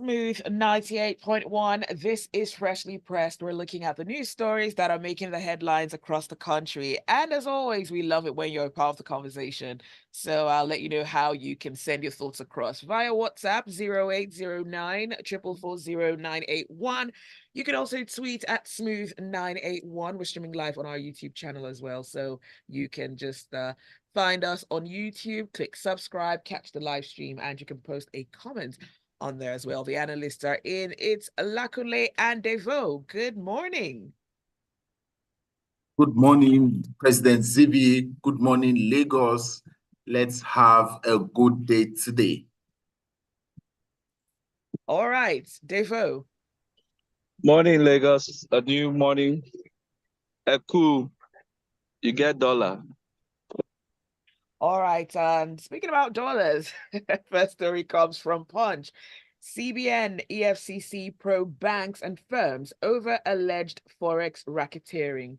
Smooth 98.1. This is Freshly Pressed. We're looking at the news stories that are making the headlines across the country. And as always, we love it when you're a part of the conversation. So I'll let you know how you can send your thoughts across via WhatsApp 0809 444 0981. You can also tweet at Smooth981. We're streaming live on our YouTube channel as well. So you can just find us on YouTube, click subscribe, catch the live stream, and you can post a comment on there as well. The analysts are in. It's Lakunle and Devoe. Good morning. Good morning, President Zibby. Good morning, Lagos. Let's have a good day today. All right, Devoe. Morning, Lagos. A new morning. Cool. You get dollar. All right, and speaking about dollars, first story comes from Punch. CBN, EFCC probe banks and firms over alleged forex racketeering.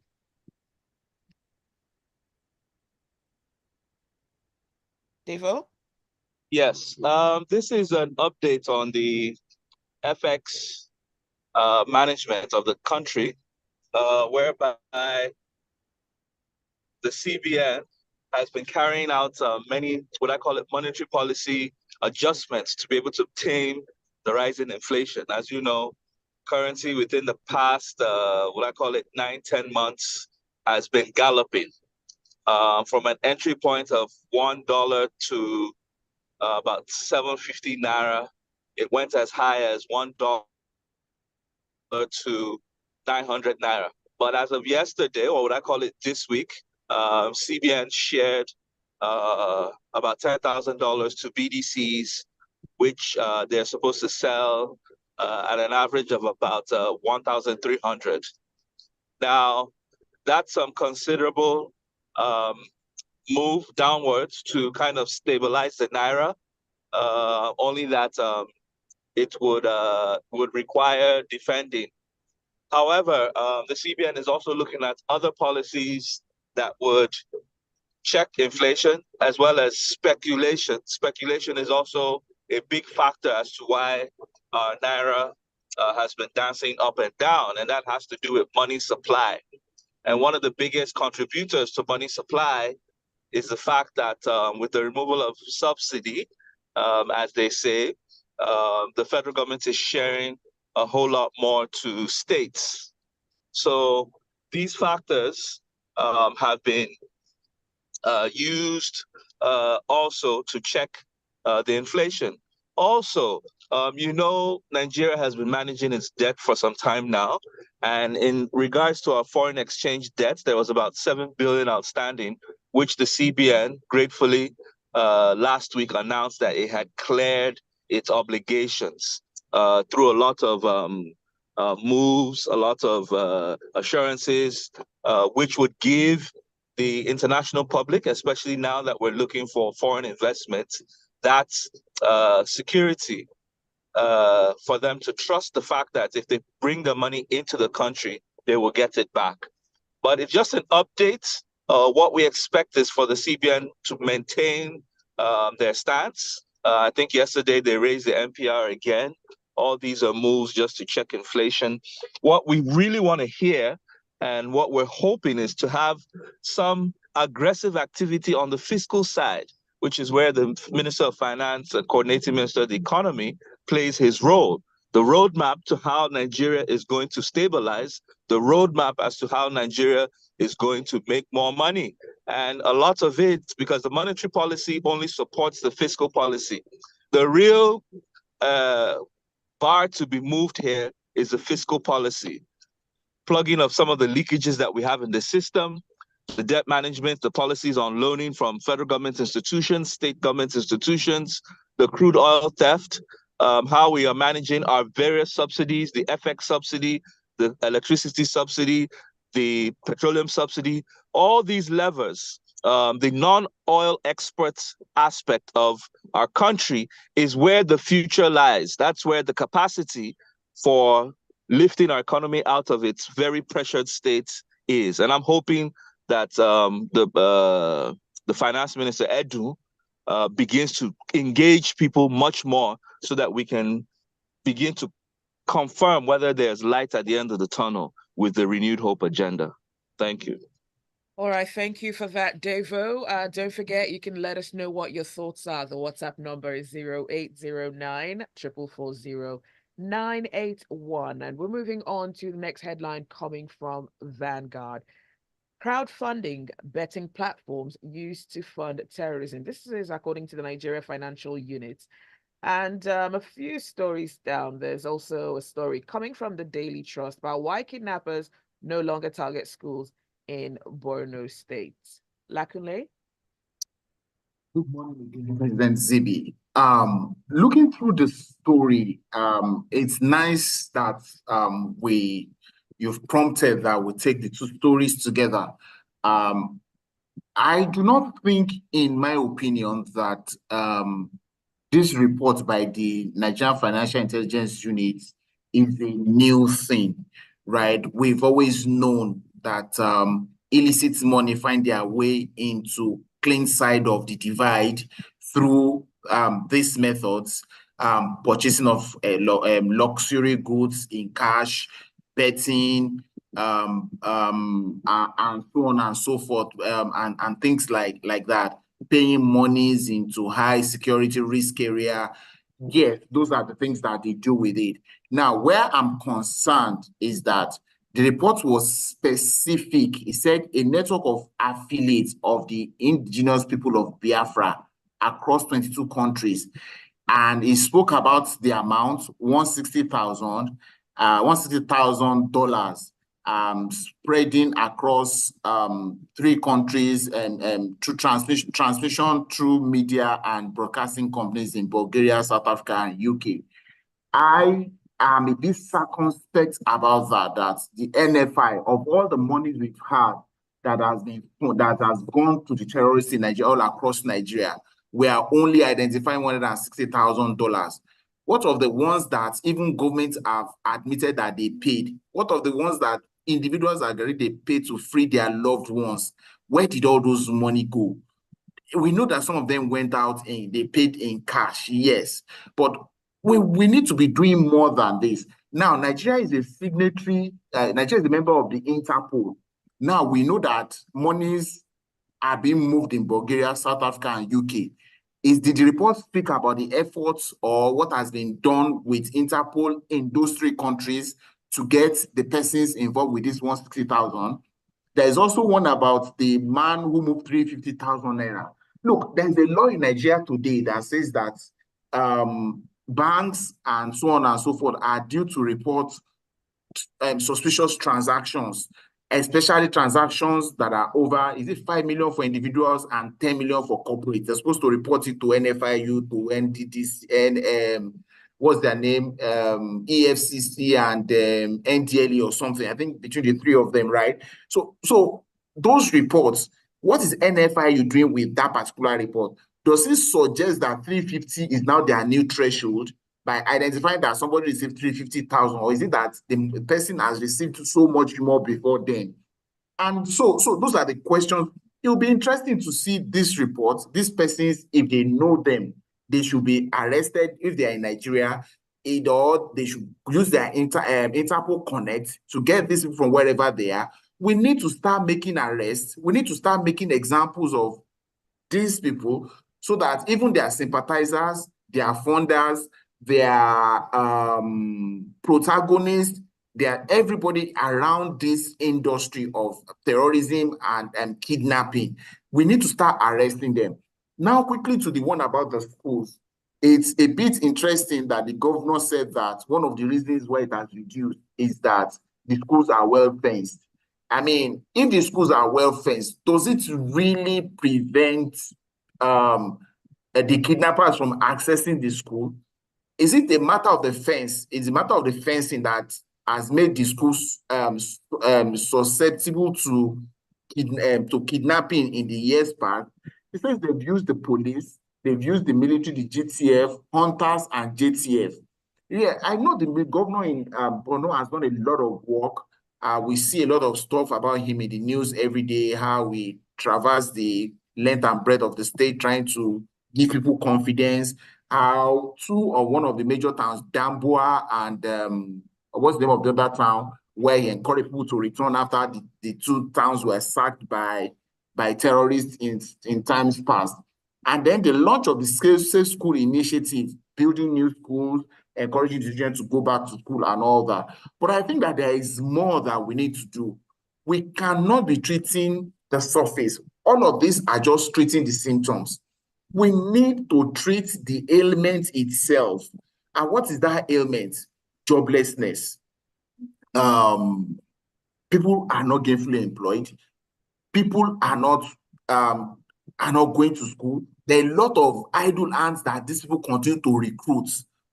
Devoe? Yes. This is an update on the FX management of the country, whereby the CBN has been carrying out many, what I call it, monetary policy adjustments to be able to tame the rising inflation. As you know, currency within the past, what I call it, 9-10 months has been galloping from an entry point of $1 to about 750 Naira. It went as high as $1 to 900 Naira. But as of yesterday, or what I call it this week, CBN shared about $10,000 to BDCs, which they're supposed to sell at an average of about 1,300. Now, that's some considerable move downwards to kind of stabilize the Naira, only that it would require defending. However, the CBN is also looking at other policies that would check inflation as well as speculation. Speculation is also a big factor as to why Naira has been dancing up and down, and that has to do with money supply. And one of the biggest contributors to money supply is the fact that with the removal of subsidy, as they say, the federal government is sharing a whole lot more to states. So these factors have been used also to check the inflation. Also, you know, Nigeria has been managing its debt for some time now. And in regards to our foreign exchange debts, there was about 7 billion outstanding, which the CBN gratefully last week announced that it had cleared its obligations through a lot of moves, a lot of assurances, which would give the international public, especially now that we're looking for foreign investment, that's security for them to trust the fact that if they bring the money into the country, they will get it back. But it's just an update. What we expect is for the CBN to maintain their stance. I think yesterday they raised the NPR again. All these are moves just to check inflation. What we really want to hear and what we're hoping is to have some aggressive activity on the fiscal side, which is where the Minister of Finance, the coordinating Minister of the Economy, plays his role. The roadmap to how Nigeria is going to stabilize, the roadmap as to how Nigeria is going to make more money. And a lot of it, because the monetary policy only supports the fiscal policy. The real bar to be moved here is the fiscal policy. Plugging of some of the leakages that we have in the system, the debt management, the policies on loaning from federal government institutions, state government institutions, the crude oil theft, how we are managing our various subsidies, the FX subsidy, the electricity subsidy, the petroleum subsidy, all these levers, the non-oil exports aspect of our country is where the future lies. That's where the capacity for lifting our economy out of its very pressured state is. And I'm hoping that the finance minister, Edu, begins to engage people much more so that we can begin to confirm whether there's light at the end of the tunnel with the Renewed Hope agenda. Thank you. All right, thank you for that, Devoe. Don't forget, you can let us know what your thoughts are. The WhatsApp number is 0809 440 981. And we're moving on to the next headline coming from Vanguard. Crowdfunding betting platforms used to fund terrorism. This is according to the Nigeria Financial Unit. And a few stories down, there's also a story coming from the Daily Trust about why kidnappers no longer target schools in Borno State. Lakunle? Good morning again, President Zibby. Looking through the story, it's nice that you've prompted that we take the two stories together. I do not think, in my opinion, that this report by the Nigerian Financial Intelligence Unit is a new thing, right? We've always known that illicit money find their way into clean side of the divide through these methods, purchasing of luxury goods in cash, betting, and so on and so forth, and things like that, paying monies into high security risk area. Yes, those are the things that they do with it. Now, where I'm concerned is that the report was specific. It said a network of affiliates of the indigenous people of Biafra across 22 countries. And it spoke about the amount, $160,000, spreading across 3 countries and through transmission through media and broadcasting companies in Bulgaria, South Africa, and UK. I am a bit circumspect about that the NFI, of all the monies we've had that has gone to the terrorists in Nigeria, all across Nigeria, we are only identifying $160,000. What of the ones that even governments have admitted that they paid? What of the ones that individuals agreed they paid to free their loved ones? Where did all those money go? We know that some of them went out and they paid in cash, yes, but we need to be doing more than this. Now, Nigeria is a signatory, Nigeria is a member of the Interpol. Now, we know that monies are being moved in Bulgaria, South Africa, and UK. Did the report speak about the efforts or what has been done with Interpol in those 3 countries to get the persons involved with this 160,000? There is also one about the man who moved 350,000 naira. Look, there's a law in Nigeria today that says that banks and so on and so forth are due to report suspicious transactions, especially transactions that are over, is it 5 million for individuals and 10 million for corporate? They're supposed to report it to NFIU, to NDDC, and what's their name? EFCC and NDLE or something. I think between the 3 of them, right? So those reports, what is NFIU doing with that particular report? Does it suggest that 350 is now their new threshold by identifying that somebody received 350,000, or is it that the person has received so much more before then? And so those are the questions. It will be interesting to see this report. These persons, if they know them, they should be arrested if they are in Nigeria, or they should use their Interpol Connect to get these people from wherever they are. We need to start making arrests. We need to start making examples of these people so that even their sympathizers, their funders, their protagonists, everybody around this industry of terrorism and kidnapping, we need to start arresting them. Now, quickly to the one about the schools. It's a bit interesting that the governor said that one of the reasons why it has reduced is that the schools are well fenced. I mean, if the schools are well fenced, does it really prevent the kidnappers from accessing the school? Is it a matter of the fence? Is it a matter of the fencing that has made the schools susceptible to kidnapping in the years past? It says they've used the police, they've used the military, the GTF, hunters, and JTF. Yeah, I know the governor in Borno has done a lot of work. We see a lot of stuff about him in the news every day, how we traverse the length and breadth of the state trying to give people confidence. how two or one of the major towns, Damboa and what's the name of the other town, where he encouraged people to return after the two towns were sacked by terrorists in times past. And then the launch of the Safe School Initiative, building new schools, encouraging children to go back to school and all that. But I think that there is more that we need to do. We cannot be treating the surface. All of these are just treating the symptoms. We need to treat the ailment itself. And what is that ailment? Joblessness. People are not gainfully employed. People are not going to school. There are a lot of idle hands that these people continue to recruit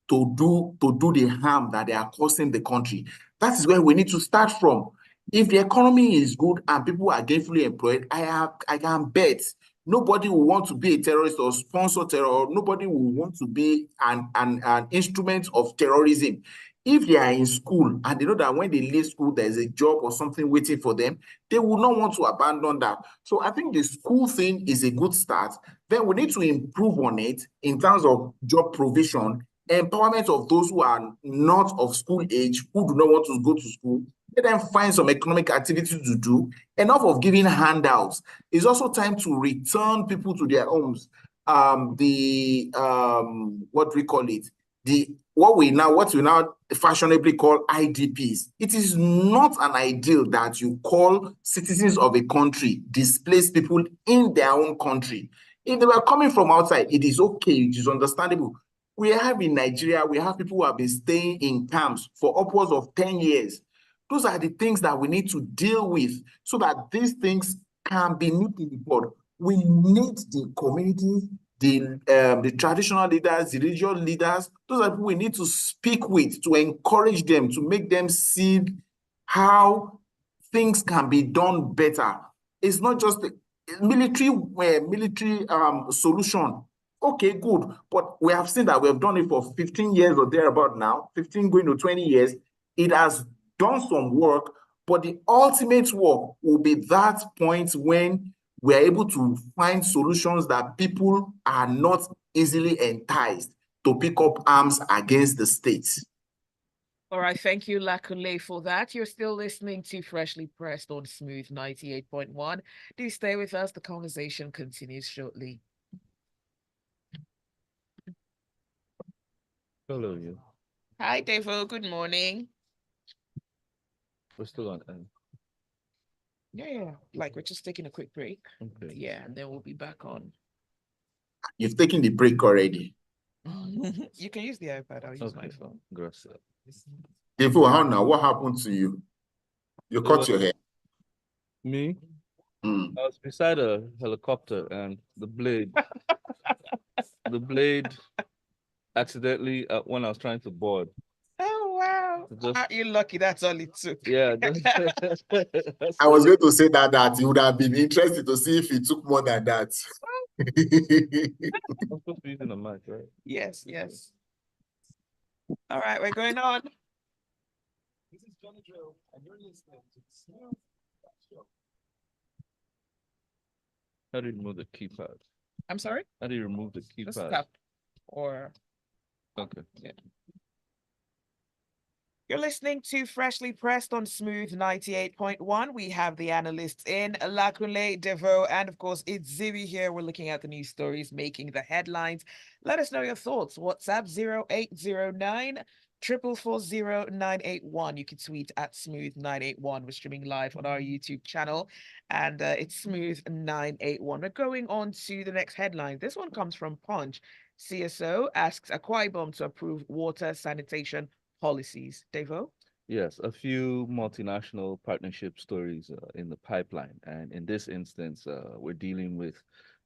to do the harm that they are causing the country. That is where we need to start from. If the economy is good and people are gainfully employed, I can bet nobody will want to be a terrorist or sponsor terror, or nobody will want to be an instrument of terrorism. If they are in school and they know that when they leave school, there's a job or something waiting for them, they will not want to abandon that. So I think the school thing is a good start. Then we need to improve on it in terms of job provision, empowerment of those who are not of school age, who do not want to go to school. Let them find some economic activity to do. Enough of giving handouts. It's also time to return people to their homes. What do we call it? What we now fashionably call IDPs. It is not an ideal that you call citizens of a country displaced people in their own country. If they were coming from outside, it is okay, it is understandable. We have in Nigeria, we have people who have been staying in camps for upwards of 10 years. Those are the things that we need to deal with so that these things can be nipped in the bud. We need the community, the traditional leaders, the religious leaders. Those are people we need to speak with, to encourage them, to make them see how things can be done better. It's not just a military solution. Okay, good. But we have seen that we have done it for 15 years or thereabout now, 15 going to 20 years. It has done some work, but the ultimate work will be that point when we're able to find solutions that people are not easily enticed to pick up arms against the state. All right, thank you, Lakunle, for that. You're still listening to Freshly Pressed on Smooth 98.1. Do stay with us. The conversation continues shortly. Hello, you. Hi, Devoe. Good morning. We're still on end. Yeah. Like we're just taking a quick break. Okay. Yeah, and then we'll be back on. You've taken the break already. You can use the iPad. I'll use my phone. Gracias. Devoe, how now? What happened to you? You cut your hair. Me? Mm. I was beside a helicopter and the blade accidentally, when I was trying to board. Oh, wow. Aren't you lucky? That's all it took. Yeah. I was going to say that it would have been interesting to see if it took more than that. I'm supposed to be using a mic, right? Yes. All right, we're going on. This is Johnny Drill, and you're listening to Smooth Show. How do you remove the keypad? I'm sorry? How do you remove the Just keypad? tap or... Okay. Yeah. You're listening to Freshly Pressed on Smooth 98.1. We have the analysts in Lakunle, Devoe, and of course, it's Zibby here. We're looking at the news stories making the headlines. Let us know your thoughts. WhatsApp 0809 444 981. You can tweet at Smooth981. We're streaming live on our YouTube channel, and it's Smooth981. We're going on to the next headline. This one comes from Punch. CSO asks Akwa Ibom to approve water sanitation policies. Devoe? Yes, a few multinational partnership stories in the pipeline. And in this instance, we're dealing with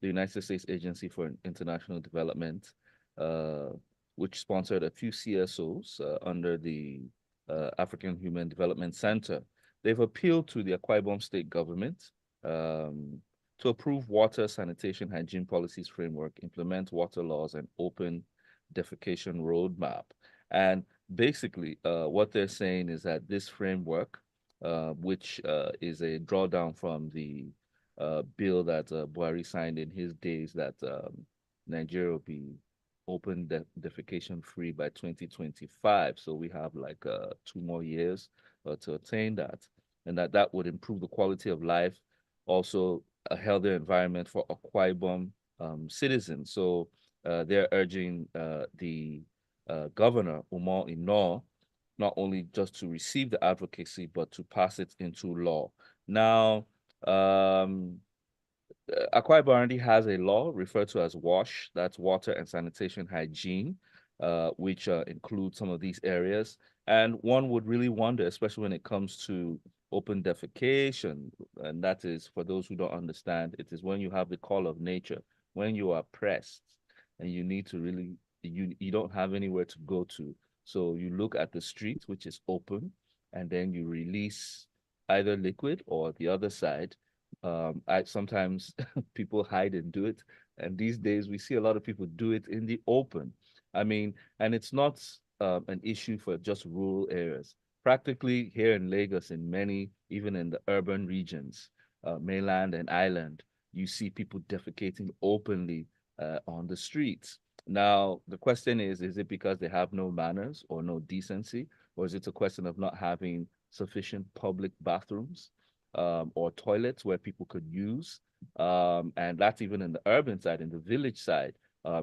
the United States Agency for International Development, which sponsored a few CSOs under the African Human Development Center. They've appealed to the Akwa Ibom state government to approve water sanitation hygiene policies framework, implement water laws, and open defecation roadmap. And basically, what they're saying is that this framework, which is a drawdown from the bill that Buhari signed in his days, that Nigeria will be open defecation free by 2025. So we have like 2 more years to attain that, and that would improve the quality of life, also a healthier environment for Akwa Ibom citizens. So they're urging the governor, Umar Inor, not only just to receive the advocacy, but to pass it into law. Now, Akwa Ibom already has a law referred to as WASH, that's Water and Sanitation Hygiene, which includes some of these areas. And one would really wonder, especially when it comes to open defecation, and that is, for those who don't understand, it is when you have the call of nature, when you are pressed and you need to really, you don't have anywhere to go to. So you look at the street, which is open, and then you release either liquid or the other side. I sometimes people hide and do it, and these days we see a lot of people do it in the open. I mean, and it's not an issue for just rural areas. Practically here in Lagos, in many, even in the urban regions, mainland and island, you see people defecating openly on the streets. Now, the question is it because they have no manners or no decency, or is it a question of not having sufficient public bathrooms? Or toilets where people could use. And that's even in the urban side, in the village side.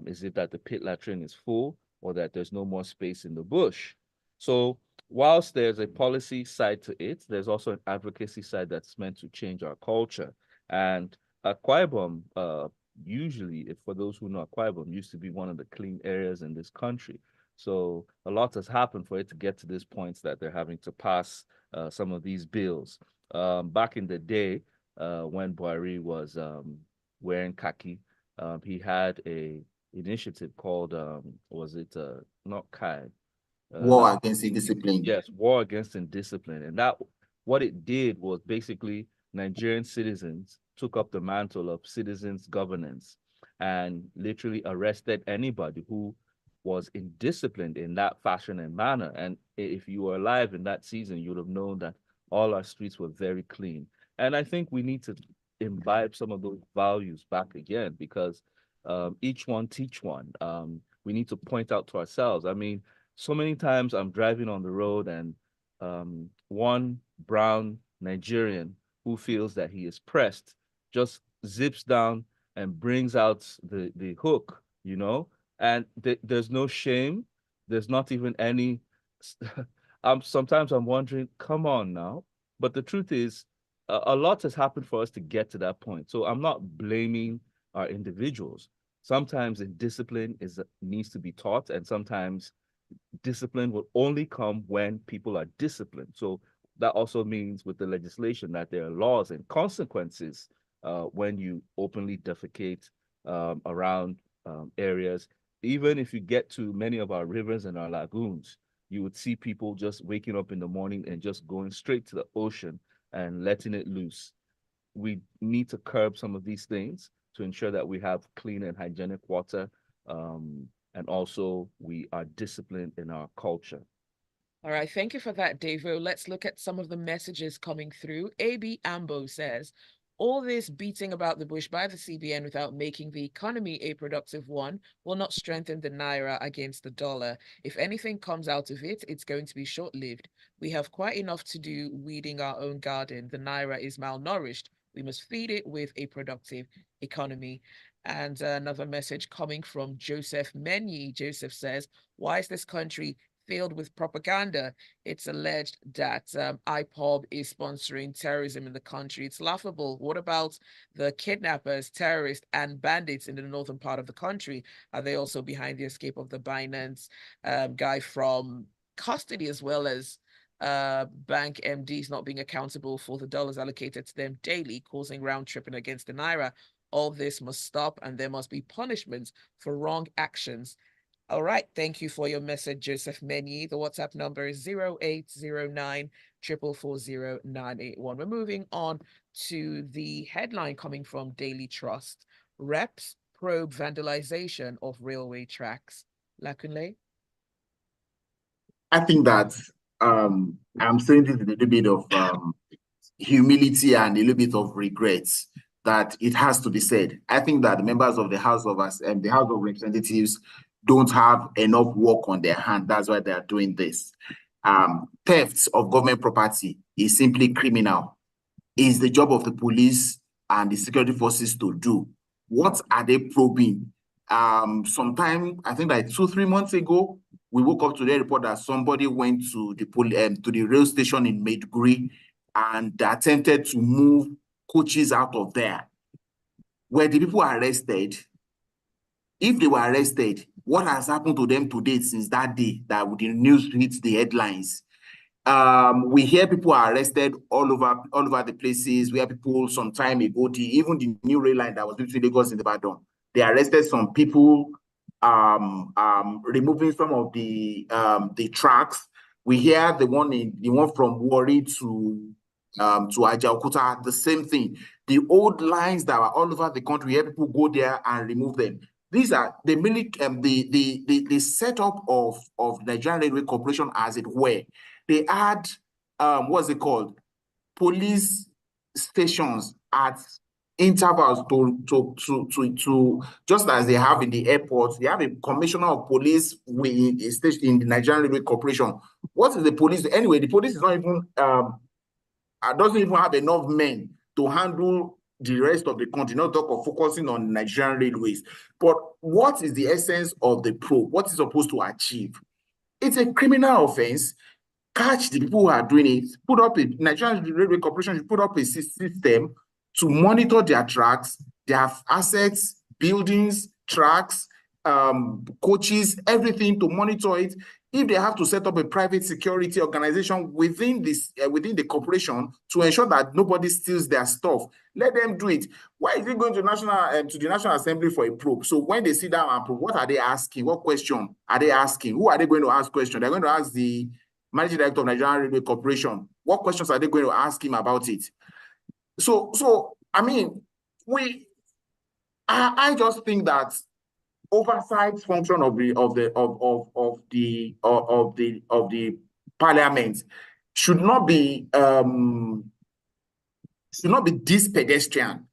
Is it that the pit latrine is full or that there's no more space in the bush? So whilst there's a policy side to it, there's also an advocacy side that's meant to change our culture. And Akwa Ibom, usually, if for those who know, Akwa Ibom used to be one of the clean areas in this country. So a lot has happened for it to get to this point that they're having to pass some of these bills. Back in the day, when Buhari was wearing khaki, he had a initiative called was it not Kai? War against indiscipline. Yes, War Against Indiscipline, and that what it did was basically Nigerian citizens took up the mantle of citizens governance and literally arrested anybody who was indisciplined in that fashion and manner. And if you were alive in that season, you would have known that all our streets were very clean. And I think we need to imbibe some of those values back again because each one teach one. We need to point out to ourselves. I mean, so many times I'm driving on the road and one brown Nigerian who feels that he is pressed just zips down and brings out the hook, you know, and there's no shame. There's not even any. Sometimes I'm wondering, come on now. But the truth is, a lot has happened for us to get to that point. So I'm not blaming our individuals. Sometimes discipline needs to be taught, and sometimes discipline will only come when people are disciplined. So that also means with the legislation that there are laws and consequences when you openly defecate around areas. Even if you get to many of our rivers and our lagoons, you would see people just waking up in the morning and just going straight to the ocean and letting it loose. We need to curb some of these things to ensure that we have clean and hygienic water, and also we are disciplined in our culture. All right, thank you for that, Devoe. Let's look at some of the messages coming through. AB Ambo says, all this beating about the bush by the CBN without making the economy a productive one will not strengthen the naira against the dollar. If anything comes out of it, it's going to be short-lived. We have quite enough to do weeding our own garden. The naira is malnourished. We must feed it with a productive economy. And another message coming from Joseph Menyi. Joseph says, why is this country filled with propaganda? It's alleged that IPOB is sponsoring terrorism in the country. It's laughable. What about the kidnappers, terrorists, and bandits in the northern part of the country? Are they also behind the escape of the Binance guy from custody, as well as bank MDs not being accountable for the dollars allocated to them daily, causing round tripping against the naira? All this must stop, and there must be punishments for wrong actions. All right, thank you for your message, Joseph Menyi. The WhatsApp number is 0809 440 981. We're moving on to the headline coming from Daily Trust. Reps probe vandalization of railway tracks. Lakunle? I think that I'm saying this with a little bit of humility and a little bit of regret that it has to be said. I think that the members of the House of Representatives don't have enough work on their hand. That's why they are doing this. Thefts of government property is simply criminal. It's the job of the police and the security forces to do. What are they probing? Sometime, I think like 2-3 months ago, we woke up to the report that somebody went to the rail station in Maiduguri and attempted to move coaches out of there. Were the people arrested? If they were arrested, what has happened to them to date since that day that the news hits the headlines? We hear people are arrested all over the places where people some time ago, even the new rail line that was between Lagos and Ibadan, they arrested some people, removing some of the tracks. We hear the one from Warri to Ajaokuta, the same thing. The old lines that are all over the country, we hear people go there and remove them. These are the the setup of Nigerian Railway Corporation, as it were. They had what's it called? Police stations at intervals to just as they have in the airports. They have a commissioner of police in the Nigerian Railway Corporation. What is the police? Anyway, the police is not even doesn't even have enough men to handle the rest of the country, not talk of focusing on Nigerian railways. But what is the essence of the probe? What is supposed to achieve? It's a criminal offense. Catch the people who are doing it. Put up a Nigerian Railway Corporation should put up a system to monitor their tracks, their assets, buildings, tracks, coaches, everything to monitor it. If they have to set up a private security organization within the corporation to ensure that nobody steals their stuff, let them do it. Why is it going to the National Assembly for a probe? So when they sit down and probe, what are they asking? What question are they asking? Who are they going to ask questions? They're going to ask the Managing Director of Nigerian Railway Corporation. What questions are they going to ask him about it? So I mean, I just think that oversight function of the parliament should not be this pedestrian.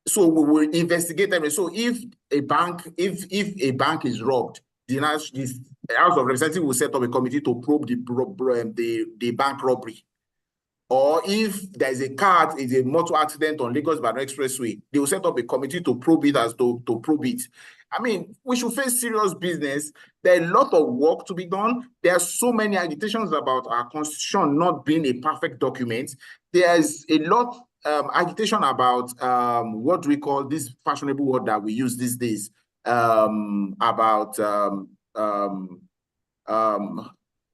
So we will investigate them. So if a bank is robbed, the House of Representatives will set up a committee to probe the bank robbery. Or if there's a motor accident on Lagos-Ibadan Expressway, they will set up a committee to probe it to probe it. I mean, we should face serious business. There are a lot of work to be done. There are so many agitations about our constitution not being a perfect document. There's a lot agitation about what do we call this fashionable word that we use these days,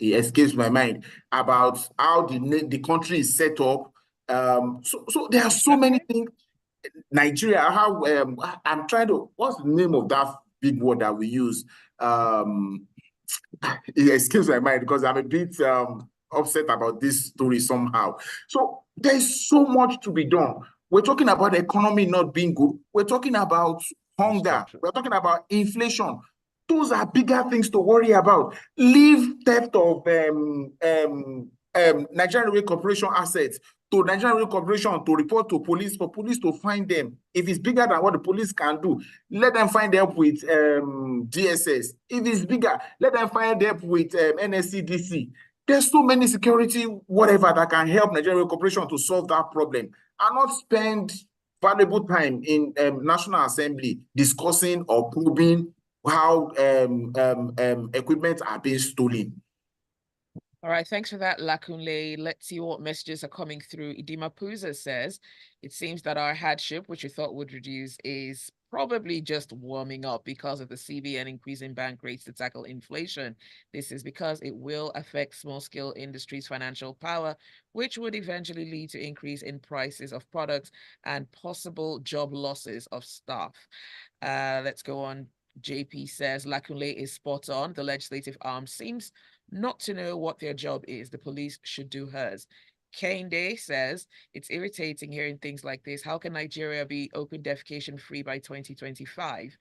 it escapes my mind, about how the country is set up. So there are so many things. Nigeria, how I'm trying to, what's the name of that big word that we use? It escapes my mind because I'm a bit upset about this story somehow. So there's so much to be done. We're talking about the economy not being good. We're talking about hunger. We're talking about inflation. Those are bigger things to worry about. Leave theft of Nigerian Railway Corporation assets to Nigerian Railway Corporation to report to police, for police to find them. If it's bigger than what the police can do, let them find help with DSS. If it's bigger, let them find help with NSCDC. There's so many security, whatever, that can help Nigerian Railway Corporation to solve that problem and not spend valuable time in National Assembly discussing or probing how equipment are being stolen. All right, thanks for that, Lakunle. Let's see what messages are coming through. Idima Puza says, it seems that our hardship, which we thought would reduce, is probably just warming up because of the CBN increasing bank rates to tackle inflation. This is because it will affect small-scale industries' financial power, which would eventually lead to increase in prices of products and possible job losses of staff. Let's go on. JP says, Lakunle is spot on. The legislative arm seems not to know what their job is. The police should do hers. Kende says, it's irritating hearing things like this. How can Nigeria be open defecation free by 2025?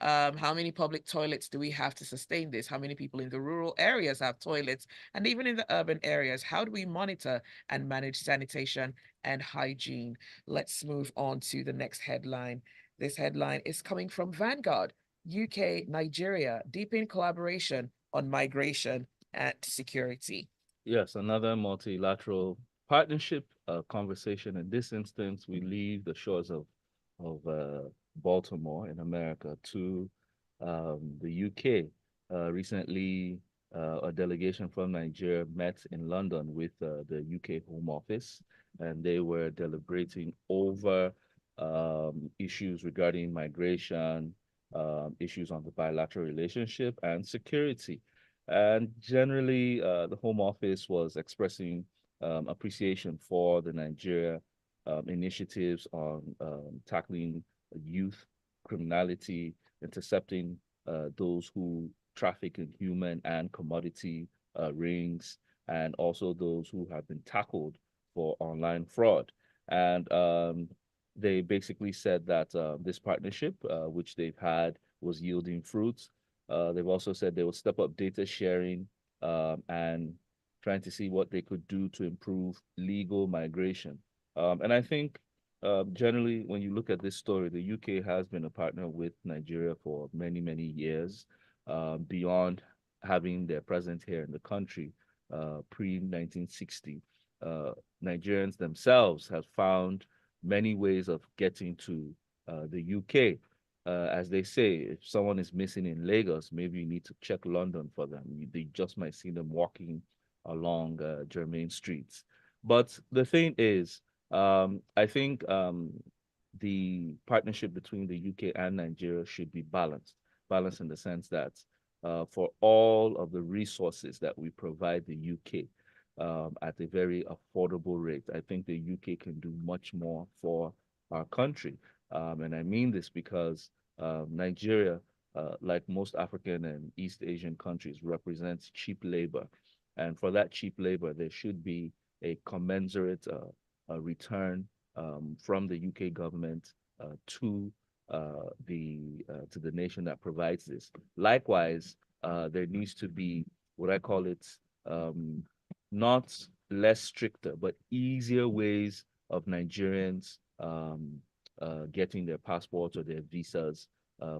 How many public toilets do we have to sustain this? How many people in the rural areas have toilets? And even in the urban areas, how do we monitor and manage sanitation and hygiene? Let's move on to the next headline. This headline is coming from Vanguard. UK, Nigeria, deepen collaboration on migration and security. Yes, another multilateral partnership conversation. In this instance, we leave the shores of Baltimore in America to the UK. Recently, a delegation from Nigeria met in London with the UK Home Office, and they were deliberating over issues regarding migration, issues on the bilateral relationship, and security. And generally, the Home Office was expressing appreciation for the Nigeria initiatives on tackling youth criminality, intercepting those who traffic in human and commodity rings, and also those who have been tackled for online fraud. And they basically said that this partnership, which they've had, was yielding fruits. They've also said they will step up data sharing and trying to see what they could do to improve legal migration. And I think generally, when you look at this story, the UK has been a partner with Nigeria for many, many years, beyond having their presence here in the country pre-1960. Nigerians themselves have found many ways of getting to the UK. As they say, if someone is missing in Lagos, maybe you need to check London for them. They just might see them walking along Germain streets. But the thing is, I think the partnership between the UK and Nigeria should be balanced. Balanced in the sense that for all of the resources that we provide the UK at a very affordable rate, I think the UK can do much more for our country. And I mean this because Nigeria, like most African and East Asian countries, represents cheap labor. And for that cheap labor, there should be a commensurate return from the UK government to the nation that provides this. Likewise, there needs to be what I call it, not less stricter, but easier ways of Nigerians getting their passports or their visas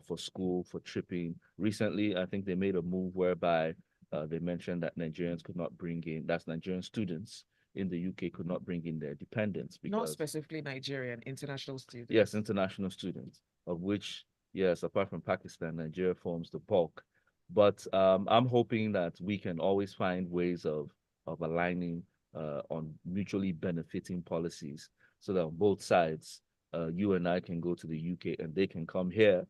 for school, for tripping. Recently, I think they made a move whereby they mentioned that Nigerians could not bring in, that's Nigerian students in the UK could not bring in their dependents because not specifically Nigerian, international students. Yes, international students, of which, yes, apart from Pakistan, Nigeria forms the bulk. But I'm hoping that we can always find ways of aligning on mutually benefiting policies so that on both sides, you and I can go to the UK and they can come here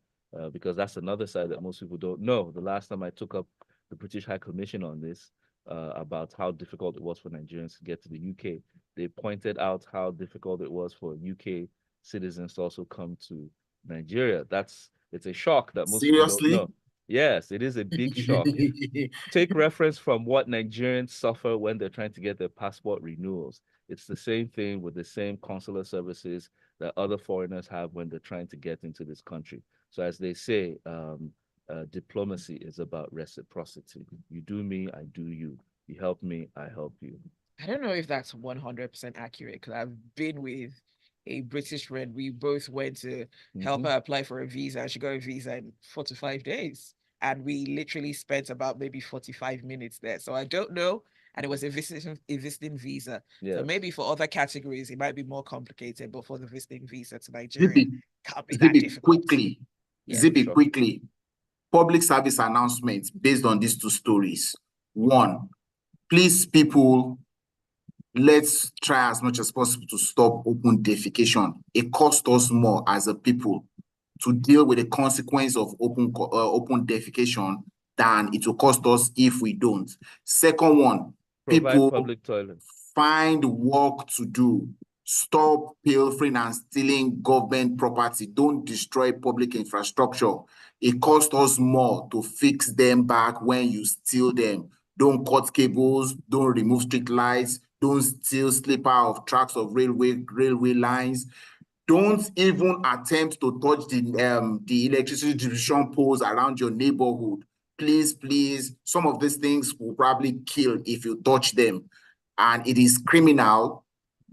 because that's another side that most people don't know. The last time I took up the British High Commission on this, about how difficult it was for Nigerians to get to the UK. They pointed out how difficult it was for UK citizens to also come to Nigeria. It's a shock that most people don't know. Yes, it is a big shock. Take reference from what Nigerians suffer when they're trying to get their passport renewals. It's the same thing with the same consular services that other foreigners have when they're trying to get into this country. So as they say, diplomacy is about reciprocity. You do me, I do you. You help me, I help you. I don't know if that's 100% accurate because I've been with a British friend. We both went to help her apply for a visa, and she got a visa in 4 to 5 days. And we literally spent about maybe 45 minutes there. So I don't know. And it was a visiting visa. Yes. So maybe for other categories, it might be more complicated, but for the visiting visa to Nigeria, can't be that difficult. Quickly. Yeah, Zibby, sure. Quickly. Public service announcements based on these two stories. One, please, people, let's try as much as possible to stop open defecation. It costs us more as a people to deal with the consequence of open defecation than it will cost us if we don't. Second one, provide people public toilets. Find work to do. Stop pilfering and stealing government property. Don't destroy public infrastructure. It costs us more to fix them back when you steal them. Don't cut cables. Don't remove street lights. Don't steal slipper of tracks of railway lines. Don't even attempt to touch the electricity distribution poles around your neighborhood. Please, please, some of these things will probably kill if you touch them. And it is criminal,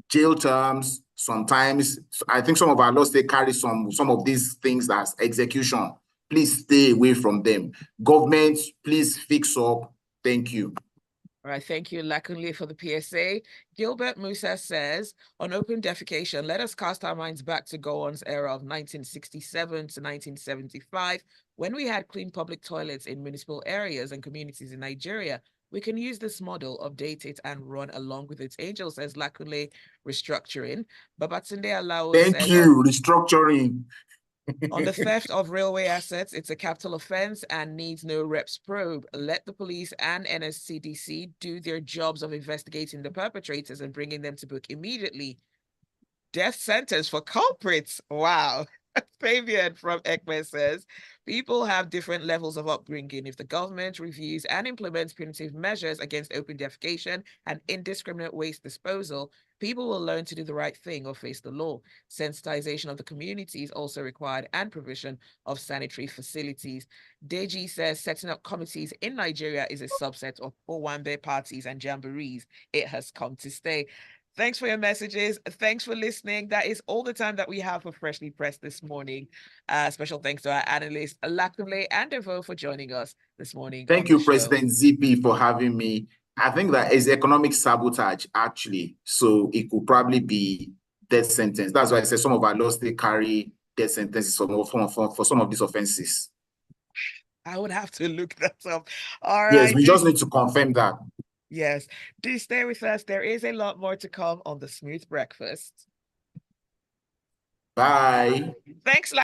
jail terms, sometimes. I think some of our laws, they carry some of these things as execution. please stay away from them. Government, please fix up. Thank you. All right, thank you, Lakunle, for the PSA. Gilbert Musa says, on open defecation, let us cast our minds back to Gowon's era of 1967 to 1975, when we had clean public toilets in municipal areas and communities in Nigeria. We can use this model, update it, and run along with its angel, says Lakunle, restructuring. Babatunde Alao Thank says, you, restructuring. on the theft of railway assets, it's a capital offense and needs no reps probe. Let the police and NSCDC do their jobs of investigating the perpetrators and bringing them to book immediately. Death sentence for culprits. Wow. Fabian from Ekme says, people have different levels of upbringing. If the government reviews and implements punitive measures against open defecation and indiscriminate waste disposal, people will learn to do the right thing or face the law. Sensitization of the community is also required and provision of sanitary facilities. Deji says, setting up committees in Nigeria is a subset of Owambe parties and jamborees. It has come to stay. Thanks for your messages. Thanks for listening. That is all the time that we have for Freshly Pressed this morning. Special thanks to our analysts, Lakunle and Devoe, for joining us this morning. Thank you, President Zibby, for having me. I think that is economic sabotage, actually. So it could probably be death sentence. That's why I said some of our laws, they carry death sentences for some of these offenses. I would have to look that up. All right. Yes, we just need to confirm that. Yes. Do stay with us. There is a lot more to come on the Smooth Breakfast. Bye. Thanks,